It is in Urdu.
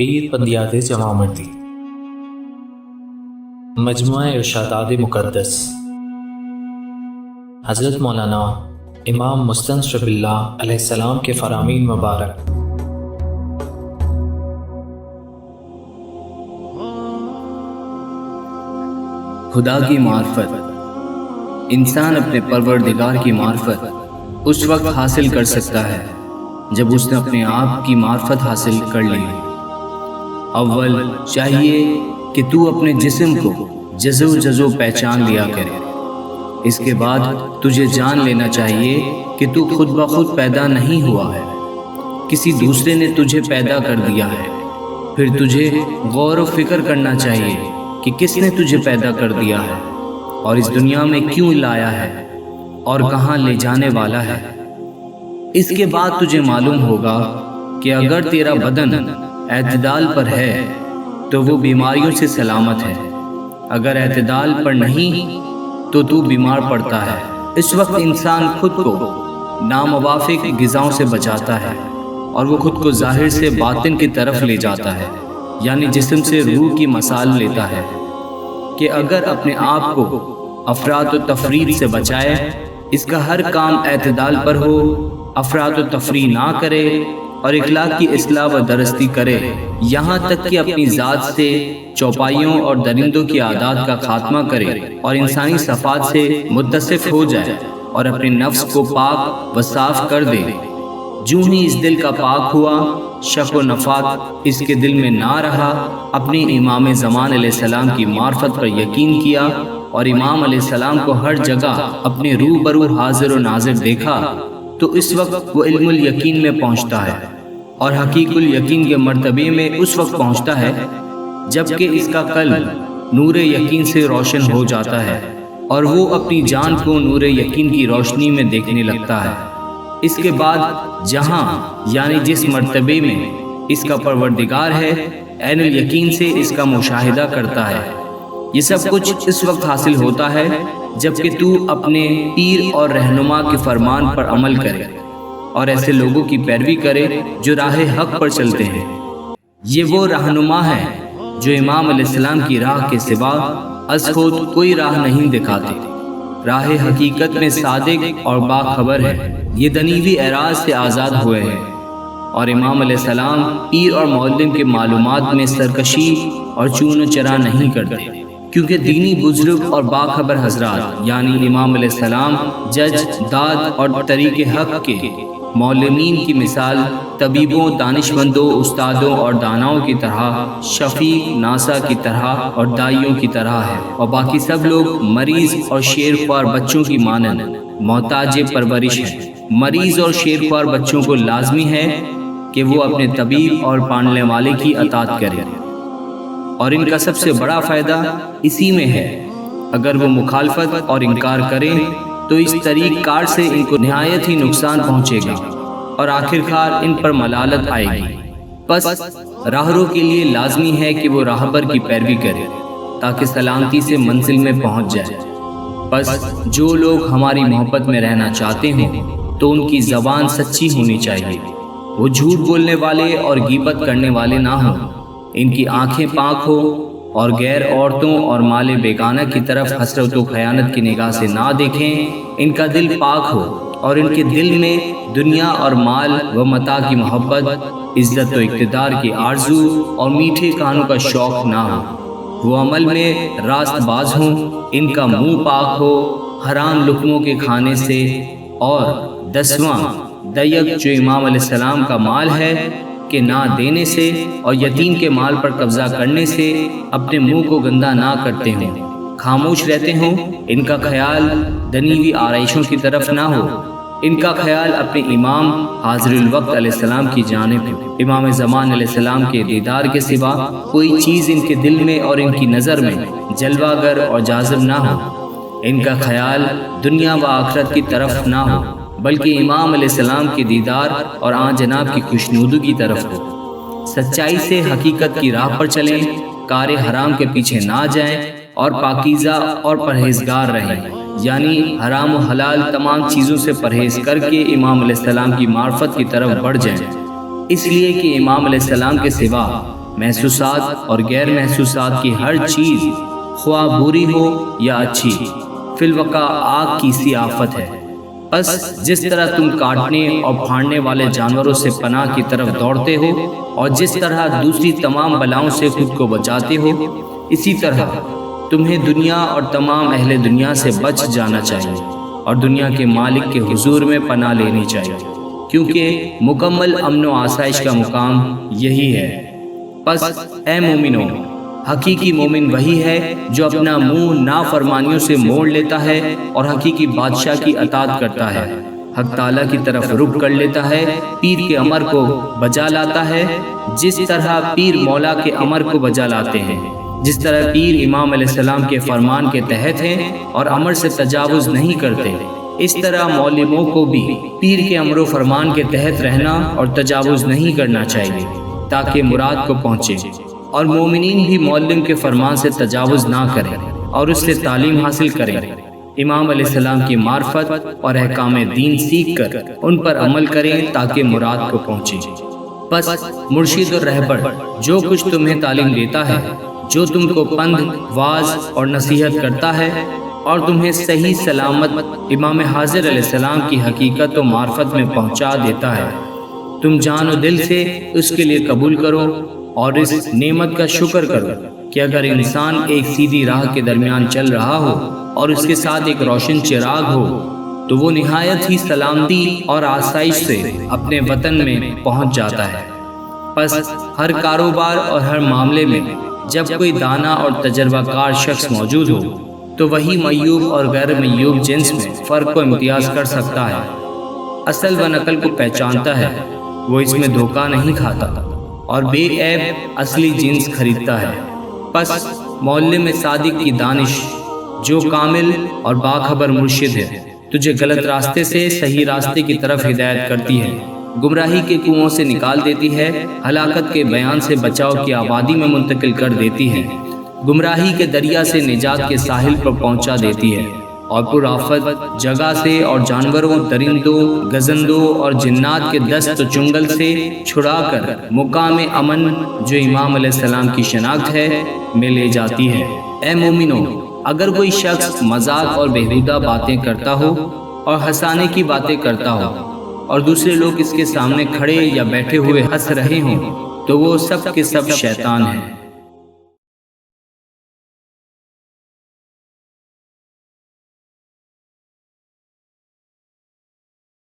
پیر بندیات جمع مردی مجموعہ ارشادات مقدس حضرت مولانا امام مستنصر باللہ علیہ السلام کے فرامین مبارک۔ خدا کی معرفت۔ انسان اپنے پروردگار کی معرفت اس وقت حاصل کر سکتا ہے جب اس نے اپنے آپ کی معرفت حاصل کر لی۔ اول چاہیے کہ تو اپنے جسم کو جزو پہچان لیا کرے۔ اس کے بعد تجھے جان لینا چاہیے کہ تو خود بخود پیدا نہیں ہوا ہے، کسی دوسرے نے تجھے پیدا کر دیا ہے۔ پھر تجھے غور و فکر کرنا چاہیے کہ کس نے تجھے پیدا کر دیا ہے اور اس دنیا میں کیوں لایا ہے اور کہاں لے جانے والا ہے۔ اس کے بعد تجھے معلوم ہوگا کہ اگر تیرا بدن اعتدال پر ہے تو وہ بیماریوں سے سلامت ہے، اگر اعتدال پر نہیں تو تو بیمار پڑتا ہے۔ اس وقت انسان خود کو ناموافق غذاؤں سے بچاتا ہے اور وہ خود کو ظاہر سے باطن کی طرف لے جاتا ہے، یعنی جسم سے روح کی مثال لیتا ہے کہ اگر اپنے آپ کو افراط و تفریط سے بچائے، اس کا ہر کام اعتدال پر ہو، افراط و تفریط نہ کرے اور اخلاق کی اصلاح و درستی کرے، یہاں تک کہ اپنی ذات سے چوپائیوں اور درندوں کی عادات کا خاتمہ کرے اور انسانی صفات سے متصف ہو جائے اور اپنے نفس کو پاک و صاف کر دے۔ جو ہی اس دل کا پاک ہوا، شک و نفاق اس کے دل میں نہ رہا، اپنے امام زمان علیہ السلام کی معرفت پر یقین کیا اور امام علیہ السلام کو ہر جگہ اپنے روبرو حاضر و ناظر دیکھا، تو اس وقت وہ علم الیقین میں پہنچتا ہے اور حقیق الیقین کے مرتبے میں اس وقت پہنچتا ہے جبکہ اس کا قلب نور یقین سے روشن ہو جاتا ہے اور وہ اپنی جان کو نور یقین کی روشنی میں دیکھنے لگتا ہے۔ اس کے بعد جہاں یعنی جس مرتبے میں اس کا پروردگار ہے، عین الیقین سے اس کا مشاہدہ کرتا ہے۔ یہ سب کچھ اس وقت حاصل ہوتا ہے جبکہ تو اپنے پیر اور رہنما کے فرمان پر عمل کرے اور ایسے لوگوں کی پیروی کرے جو راہ حق پر چلتے ہیں۔ یہ وہ رہنما ہے جو امام علیہ السلام کی راہ کے سوا از خود کوئی راہ نہیں دکھاتے، راہ حقیقت میں صادق اور باخبر ہے، یہ دنیوی اعراض سے آزاد ہوئے ہیں اور امام علیہ السلام پیر اور معلم کے معلومات میں سرکشی اور چون و چرا نہیں کرتے، کیونکہ دینی بزرگ اور باخبر حضرات یعنی امام علیہ السلام جج، داد اور طریق حق کے معلمین کی مثال طبیبوں، دانشمندوں، استادوں اور داناؤں کی طرح، شفیق، ناسا کی طرح اور دائیوں کی طرح ہے، اور باقی سب لوگ مریض اور شیرخوار بچوں کی مانند محتاج پرورش ہیں۔ مریض اور شیرخوار بچوں کو لازمی ہے کہ وہ اپنے طبیب اور پالنے والے کی اطاعت کریں، اور ان کا سب سے بڑا فائدہ اسی میں ہے۔ اگر وہ مخالفت اور انکار کریں تو اس طریق کار سے ان کو نہایت ہی نقصان پہنچے گا اور آخرکار ان پر ملالت آئے گی۔ پس راہرو کے لیے لازمی ہے کہ وہ راہبر کی پیروی کرے تاکہ سلامتی سے منزل میں پہنچ جائے۔ پس جو لوگ ہماری محبت میں رہنا چاہتے ہوں تو ان کی زبان سچی ہونی چاہیے، وہ جھوٹ بولنے والے اور غیبت کرنے والے نہ ہوں، ان کی آنکھیں پاک ہو اور غیر عورتوں اور مال بیگانہ کی طرف حسرت و خیانت کی نگاہ سے نہ دیکھیں، ان کا دل پاک ہو اور ان کے دل میں دنیا اور مال و متاع کی محبت، عزت و اقتدار کی آرزو اور میٹھے کھانوں کا شوق نہ ہو، وہ عمل میں راست باز ہوں، ان کا منہ پاک ہو حرام لقموں کے کھانے سے، اور 10واں دیگ جو امام علیہ السلام کا مال ہے کہ نہ دینے سے اور یتیم کے مال پر قبضہ کرنے سے اپنے منہ کو گندا نہ کرتے ہوں، خاموش رہتے ہوں، ان کا خیال دنیوی آرائشوں کی طرف نہ ہو، ان کا خیال اپنے امام حاضر الوقت علیہ السلام کی جانب ہو۔ امام زمان علیہ السلام کے دیدار کے سوا کوئی چیز ان کے دل میں اور ان کی نظر میں جلوہ گر اور جاذب نہ ہو، ان کا خیال دنیا و آخرت کی طرف نہ ہو بلکہ امام علیہ السلام کے دیدار اور آن جناب کی خوشنودی کی طرف ہو۔ سچائی سے حقیقت کی راہ پر چلیں، کار حرام کے پیچھے نہ جائیں اور پاکیزہ اور پرہیزگار رہیں، یعنی حرام و حلال تمام چیزوں سے پرہیز کر کے امام علیہ السلام کی معرفت کی طرف بڑھ جائیں، اس لیے کہ امام علیہ السلام کے سوا محسوسات اور غیر محسوسات کی ہر چیز خواہ بری ہو یا اچھی فی الواقع آگ کی سی آفت ہے۔ بس جس طرح تم کاٹنے اور پھاڑنے والے جانوروں سے پناہ کی طرف دوڑتے ہو اور جس طرح دوسری تمام بلاؤں سے خود کو بچاتے ہو، اسی طرح تمہیں دنیا اور تمام اہل دنیا سے بچ جانا چاہیے اور دنیا کے مالک کے حضور میں پناہ لینی چاہیے، کیونکہ مکمل امن و آسائش کا مقام یہی ہے۔ پس اے مومنو، حقیقی مومن وہی ہے جو اپنا منہ نافرمانیوں سے موڑ لیتا ہے اور حقیقی بادشاہ کی اطاعت کرتا ہے، حق تعالیٰ کی طرف رخ کر لیتا ہے، پیر کے امر کو بجا لاتا ہے جس طرح پیر مولا کے امر کو بجا لاتے ہیں، جس طرح پیر امام علیہ السلام کے فرمان کے تحت ہیں اور امر سے تجاوز نہیں کرتے، اس طرح مولموں کو بھی پیر کے امر و فرمان کے تحت رہنا اور تجاوز نہیں کرنا چاہیے تاکہ مراد کو پہنچے، اور مومنین بھی معلم کے فرمان سے تجاوز نہ کریں اور اس سے تعلیم حاصل کریں، امام علیہ السلام کی معرفت اور احکام دین سیکھ کر ان پر عمل کریں تاکہ مراد کو پہنچے۔ بس مرشد اور رہبر جو کچھ تمہیں تعلیم دیتا ہے، جو تم کو پند، واعظ اور نصیحت کرتا ہے اور تمہیں صحیح سلامت امام حاضر علیہ السلام کی حقیقت و معرفت میں پہنچا دیتا ہے، تم جان و دل سے اس کے لیے قبول کرو اور اس نعمت کا شکر کرو کہ اگر انسان ایک سیدھی راہ کے درمیان چل رہا ہو اور اس کے ساتھ ایک روشن چراغ ہو تو وہ نہایت ہی سلامتی اور آسائش سے اپنے وطن میں پہنچ جاتا ہے۔ پس ہر کاروبار اور ہر معاملے میں جب کوئی دانا اور تجربہ کار شخص موجود ہو تو وہی میوب اور غیر میوب جنس میں فرق و امتیاز کر سکتا ہے، اصل و نقل کو پہچانتا ہے، وہ اس میں دھوکہ نہیں کھاتا اور بے عیب اصلی جنس خریدتا ہے۔ پس معلم صادق کی دانش جو کامل اور باخبر مرشد ہے تجھے غلط راستے سے صحیح راستے کی طرف ہدایت کرتی ہے، گمراہی کے کنویں سے نکال دیتی ہے، ہلاکت کے بیان سے بچاؤ کی آبادی میں منتقل کر دیتی ہے، گمراہی کے دریا سے نجات کے ساحل پر پہنچا دیتی ہے، اور پر آفت جگہ سے اور جانوروں، درندوں، گزندوں اور جنات کے دست و چنگل سے چھڑا کر مقام امن جو امام علیہ السلام کی شناخت ہے میں لے جاتی ہے۔ اے مومنو، اگر کوئی شخص مذاق اور بیہودہ باتیں کرتا ہو اور ہنسانے کی باتیں کرتا ہو اور دوسرے لوگ اس کے سامنے کھڑے یا بیٹھے ہوئے ہنس رہے ہوں تو وہ سب کے سب شیطان ہیں۔